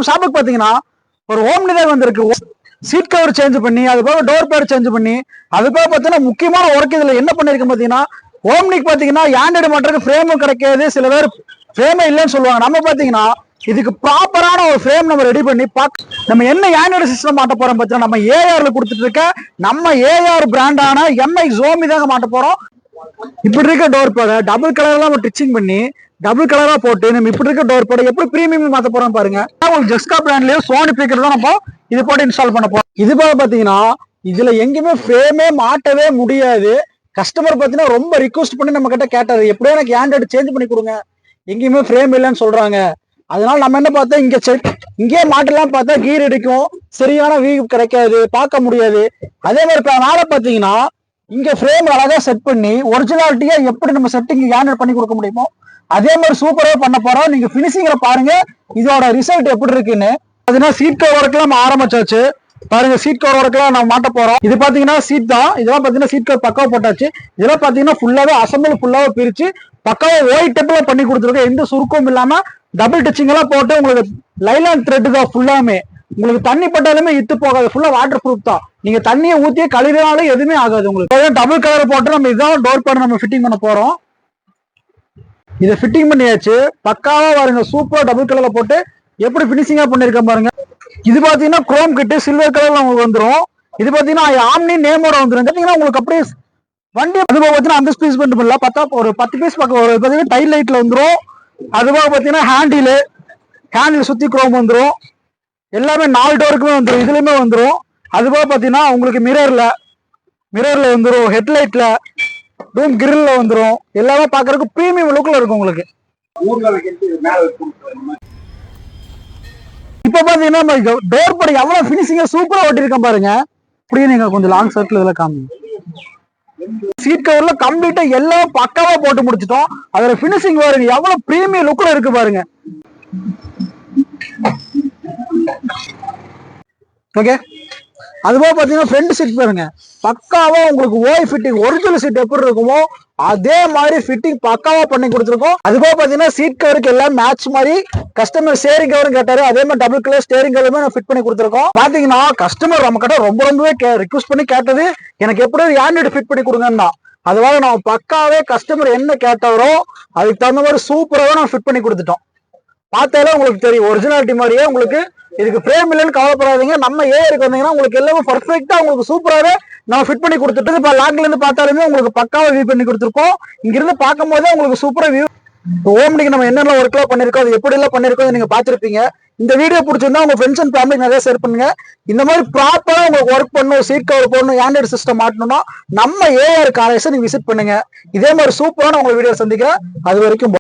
ஷாப்புக்கு பாத்தீங்கன்னா ஒரு ஓம்னி தான் வந்திருக்கு. சீட் கவர் சேஞ்ச் பண்ணி அது போக டோர் பேட் சேஞ்ச் பண்ணி அது போக பாத்தீங்கன்னா முக்கியமான ஒர்க் இதுல என்ன பண்ணிருக்கு பாத்தீங்கன்னா ஓம்னிக்கு பாத்தீங்கன்னா ஆண்ட்ராய்டு மாட்டருக்கு ஃப்ரேமும் கிடைக்காது. சில பேர் ஃப்ரேமே இல்லைன்னு சொல்லுவாங்க. நம்ம பாத்தீங்கன்னா இதுக்கு ப்ராப்பரான ஒரு ஃப்ரேம் நம்ம ரெடி பண்ணி நம்ம என்ன ஆண்ட்ராய்டு சிஸ்டம் மாட்ட போறோம் பாத்தீங்கன்னா நம்ம ஏஆர்ல கொடுத்துட்டு இருக்க நம்ம ஏஆர் பிராண்டான எம்ஐ ஜோமி தாங்க மாட்ட போறோம். இப்படி இருக்க டோர் பேட டபுள் கலர்ல நம்ம டிச்சிங் பண்ணி டபுள் கலரா போட்டு நம்ம இப்படி இருக்க டோர் பேட எப்படி பிரீமியம் மாத்த போறோம் பாருங்க. ஜெஸ்கா பிராண்ட்லயும் சோனி ஸ்பீக்கர் தான் நம்ம இது போட்டு இன்ஸ்டால் பண்ண போறோம். இது போல பாத்தீங்கன்னா இதுல எங்கேயுமே ஃப்ரேமே மாட்டவே முடியாது. கஸ்டமர் பாத்தீங்கன்னா ரொம்ப ரிக்வஸ்ட் பண்ணி நம்ம கிட்ட கேட்டாரு, எப்படியோ எனக்கு ஆண்ட்ராய்டு சேஞ்ச் பண்ணி கொடுங்க, எங்கேயுமே ஃப்ரேம் இல்லைன்னு சொல்றாங்க. அதனால நம்ம என்ன பார்த்தா இங்கே மாட்டலாம் பார்த்தா கீர் அடிக்கும், சரியான வியூ கிடைக்காது, பார்க்க முடியாது. அதே மாதிரி நாளை பாத்தீங்கன்னா இங்க ஃப்ரேம் அழகா செட் பண்ணி ஒரிஜினாலிட்டியா எப்படி நம்ம செட்டிங் ஆண்ட்ராய்டு பண்ணி கொடுக்க முடியுமோ அதே மாதிரி சூப்பரா பண்ண போறோம். நீங்க பினிஷிங்ல பாருங்க இதோட ரிசல்ட் எப்படி இருக்குன்னு. பாத்தீங்கன்னா சீட் கவர் ஒர்க் நம்ம ஆரம்பிச்சாச்சு. பாருங்க சீட் கவர் ஒர்க்லாம் நம்ம மாட்ட போறோம். இது பாத்தீங்கன்னா சீட் தான். இதெல்லாம் பாத்தீங்கன்னா சீட் கவர் பக்காவா போட்டாச்சு. இதெல்லாம் பாத்தீங்கன்னா ஃபுல்லாவே அசம்பிள் ஃபுல்லாவே பிரிச்சு பக்காவா ஒயிட் டெப்ல பண்ணி கொடுத்துருக்கோம். எந்த சுருக்கமும் இல்லாம டபுள் டச்சிங் எல்லாம் போட்டு உங்களுக்கு லைலான் த்ரெட் தான் ஃபுல்லாமே. உங்களுக்கு தண்ணி பட்டாலுமே இத்து போகாது, ஃபுல்லா வாட்டர் ப்ரூஃப் தான். நீங்க தண்ணியை ஊத்தியே கழுவினாலும் எதுவுமே ஆகாது உங்களுக்கு. டபுள் கலர் போட்டு நம்ம இதான் டோர் பேட் நம்ம ஃபிட்டிங் பண்ண போறோம். இதை ஃபிட்டிங் பண்ணியாச்சு. பக்காவா பாருங்க சூப்பரா டபுள் கலர்ல போட்டு எப்படி பினிஷிங்கா பண்ணிருக்க பாருங்க. இது பாத்தீங்கன்னா குரோம் கிட்டு சில்வர் கலர்ல உங்களுக்கு வந்துடும். இது பாத்தீங்கன்னா ஆம்னி நேமோட வந்துடும். பாத்தீங்கன்னா உங்களுக்கு அப்படியே வண்டி அது பாத்தீங்கன்னா அந்த பீஸ் பண்ணிட்டு பண்ணல பார்த்தா ஒரு 10 பீஸ் பக்கம் ஒரு பாத்தீங்கன்னா டைல் லைட்ல வந்துடும். அதுபோக பாத்தீங்கன்னா ஹேண்டில் சுத்தி குரோம் வந்துடும். எல்லாமே 4 டோருக்குமே வந்துடும், இதுலயுமே வந்துடும். அதுபோக பாத்தீங்கன்னா உங்களுக்கு மிரர்ல வந்துடும், ஹெட்லைட்ல ரூம் கிரில்ல வந்துடும். எல்லாமே பாக்குறதுக்கு பிரீமியம் லுக்ல இருக்கும் உங்களுக்கு. இப்ப பாத்தீங்கன்னா டோர் படி எவ்வளவு பினிஷிங்கா சூப்பரா ஓட்டிருக்கேன் பாருங்க. அப்படியே நீங்க கொஞ்சம் லாங் சர்க்கிள் இதெல்லாம் காமி. சீட் கவர்ல கம்ப்ளீட்டா எல்லாம் பக்காவா போட்டு முடிச்சிட்டோம். அதோட பினிஷிங் பாருங்க எவ்வளவு பிரீமியம் லுக்ல இருக்கு பாருங்க. ஓகே, அதுபோக பாத்தீங்கன்னா ஃப்ரண்ட் சீட் பாருங்க பக்காவா உங்களுக்கு ஓய் ஃபிட்டிங் ஒரிஜினல் சீட் எப்படி இருக்குமோ அதே மாதிரி ஃபிட்டிங் பக்காவா பண்ணி கொடுத்துருக்கோம். அதுபோக பாத்தீங்கன்னா சீட் கவருக்கு எல்லாம் மேட்ச் மாதிரி கஸ்டமர் ஸ்டேரிங் கவரும் கேட்டாரு, அதே மாதிரி டபுள் கலர் ஸ்டேரிங் கவருமே ஃபிட் பண்ணி கொடுத்துருக்கோம். பாத்தீங்கன்னா கஸ்டமர் நம்ம கிட்ட ரொம்பவே ரிக்வஸ்ட் பண்ணி கேட்டது எனக்கு எப்படி ஆண்ட்ராய்டு ஃபிட் பண்ணி கொடுங்கன்னா, அதுவாக நம்ம பக்காவே கஸ்டமர் என்ன கேட்டாரோ அதுக்கு தகுந்த மாதிரி சூப்பராக நம்ம ஃபிட் பண்ணி கொடுத்துட்டோம். பார்த்தாலே உங்களுக்கு தெரியும் ஒரிஜினாலிட்டி மாதிரியே. உங்களுக்கு இதுக்கு ஃப்ரேம் இல்லைன்னு கவலைப்படாதீங்க. நம்ம ஏருக்கு வந்தீங்கன்னா உங்களுக்கு எல்லாமே பர்ஃபெக்டா உங்களுக்கு சூப்பராகவே நம்ம ஃபிட் பண்ணி கொடுத்துட்டு இப்போ லாக்ல இருந்து பார்த்தாலுமே உங்களுக்கு பக்காவா வியூ பண்ணி கொடுத்துருக்கோம். இங்க இருந்து பார்க்கும் போதே உங்களுக்கு சூப்பரா வியூ. ஓம்னிக்கு நம்ம என்னென்ன ஒர்க்லாம் பண்ணிருக்கோம், அது எப்படி எல்லாம் பண்ணிருக்கோம் நீங்க பாத்திருப்பீங்க. இந்த வீடியோ பிடிச்சிருந்தா உங்க ஃப்ரெண்ட்ஸ் அண்ட் ஃபேமிலி நிறைய ஷேர் பண்ணுங்க. இந்த மாதிரி ப்ராப்பரா உங்களுக்கு ஒர்க் பண்ணணும், சீட் கவர் போடணும், ஆண்ட்ராய்டு சிஸ்டம் மாட்டணும்னா நம்ம ஏஆர் காலேஜ் நீங்க விசிட் பண்ணுங்க. இதே மாதிரி சூப்பரான உங்க வீடியோ சந்திக்கிறேன். அது வரைக்கும்